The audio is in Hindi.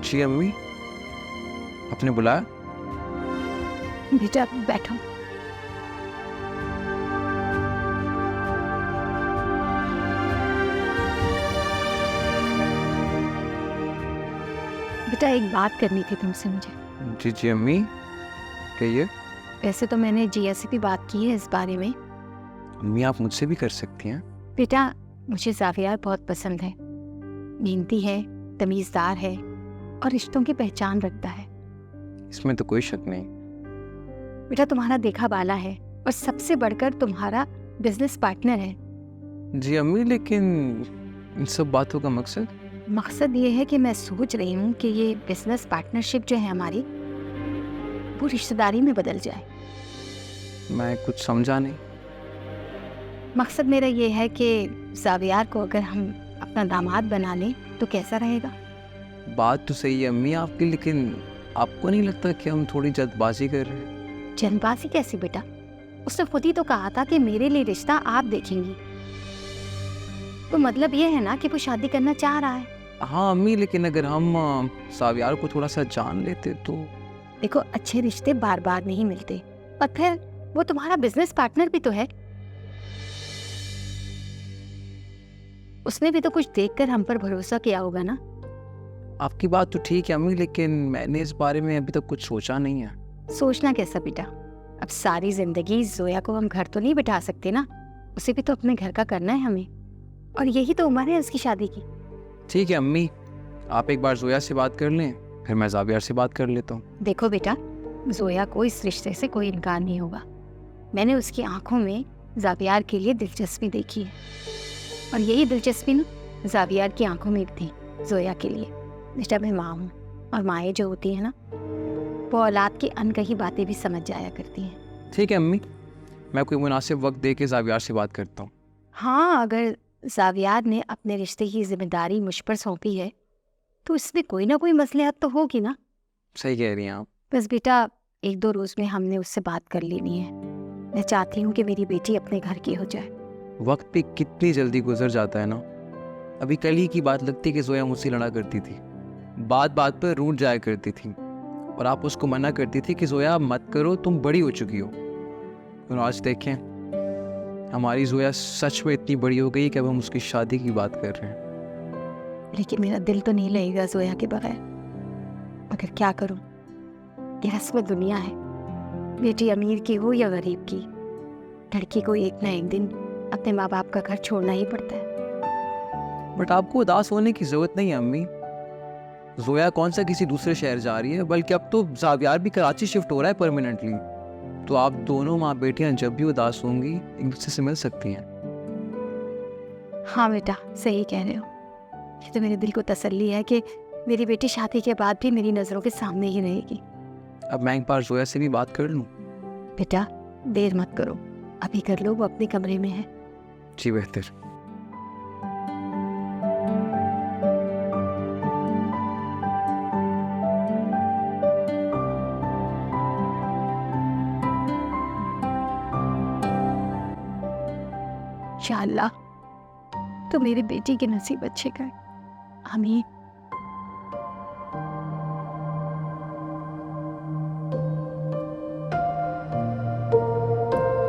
जी अम्मी, आपने बुलाया? बेटा बैठो। बेटा एक बात करनी थी तुमसे मुझे। जी जी अम्मी, कहिए। वैसे तो मैंने जीया से भी बात की है इस बारे में। अम्मी आप मुझसे भी कर सकती हैं। बेटा मुझे ज़ावियार बहुत पसंद है, मेहनती है, तमीज़दार है और रिश्तों की पहचान रखता है। इसमें तो कोई शक नहीं। बेटा तुम्हारा देखा बाला है और सबसे बढ़कर तुम्हारा बिजनेस पार्टनर है। जी अम्मी, लेकिन इन सब बातों का मकसद? मकसद ये है कि मैं सोच रही हूँ कि ये बिजनेस पार्टनरशिप जो है हमारी, वो रिश्तेदारी में बदल जाए। मैं कुछ समझा नहीं। मकसद मेरा ये है कि ज़ावियार को अगर हम अपना दामाद बना लें तो कैसा रहेगा। बात तो सही है अम्मी आपकी, लेकिन आपको नहीं लगता कि हम थोड़ी जल्दबाजी कर रहे हैं? जल्दबाजी कैसी बेटा? उसने खुद ही तो कहा था कि मेरे लिए रिश्ता आप देखेंगी। तो मतलब ये है ना कि वो शादी करना चाह रहा है। हाँ अम्मी, लेकिन अगर हम सावियार को थोड़ा सा जान लेते तो। देखो अच्छे रिश्ते बार बार नहीं मिलते, और फिर वो तुम्हारा बिजनेस पार्टनर भी तो है। उसने भी तो कुछ देखकर हम पर भरोसा किया होगा ना। आपकी बात तो ठीक है अम्मी, लेकिन मैंने इस बारे में अभी तक कुछ सोचा नहीं है। सोचना कैसा बेटा, अब सारी जिंदगी जोया को हम घर तो नहीं बिठा सकते ना, उसे भी तो अपने घर का करना है हमें, और यही तो उम्र है उसकी शादी की। ठीक है अम्मी, आप एक बार जोया से बात कर लें, फिर मैं ज़ावियार से बात कर लेता हूँ। देखो बेटा, जोया को इस रिश्ते से कोई इनकार नहीं होगा। मैंने उसकी आंखों में ज़ावियार के लिए दिलचस्पी देखी है, और यही दिलचस्पी ना ज़ावियार की आंखों में थी जोया के लिए। बेटा मैं माँ हूँ, और माएँ जो होती हैं ना, वो औलाद की अनकही बातें भी समझ जाया करती हैं। ठीक है अम्मी, मैं कोई मुनासिब वक्त दे के ज़ावियार से बात करता हूँ। हाँ, अगर ज़ावियार ने अपने रिश्ते की जिम्मेदारी मुझ पर सौंपी है तो इसमें कोई ना कोई मसलिहत तो होगी ना। सही कह रही हैं आप। बस बेटा 1-2 रोज़ में हमने उससे बात कर लेनी है। मैं चाहती हूँ कि मेरी बेटी अपने घर की हो जाए। वक्त भी कितनी जल्दी गुजर जाता है ना। अभी कल ही की बात लगती कि जोया मुझसे लड़ा करती थी, बात बात पर रूठ जाया करती थी, और आप उसको मना करती थी कि जोया मत करो, तुम बड़ी हो चुकी हो। और आज देखें, हमारी जोया सच में इतनी बड़ी हो गई कि अब हम उसकी शादी की बात कर रहे हैं। लेकिन मेरा दिल तो नहीं लगेगा जोया के बगैर। मगर क्या करूँ, ये रस्म दुनिया है। बेटी अमीर की हो या गरीब की, लड़की को एक ना एक दिन अपने माँ बाप का घर छोड़ना ही पड़ता है। बट आपको उदास होने की जरूरत नहीं है अम्मी। जोया कौन सा किसी दूसरे शहर जा रही है, बल्कि अब तो ज़ावियार भी कराची शिफ्ट हो रहा है परमानेंटली। तो आप दोनों माँ बेटियां जब भी उदास होंगी एक दूसरे से मिल सकती हैं। हाँ बेटा सही कह रहे हो। ये तो मेरे दिल को तसल्ली है कि मेरी बेटी शादी के बाद भी मेरी नज़रों के सामने ही रहेगी। अब मैं एक बार जोया से भी बात कर लूँ? बेटा देर मत करो, अभी कर लो, वो अपने कमरे में है। जी बेहतर। या अल्लाह, तो मेरी बेटी के नसीब अच्छे कर। आमीन।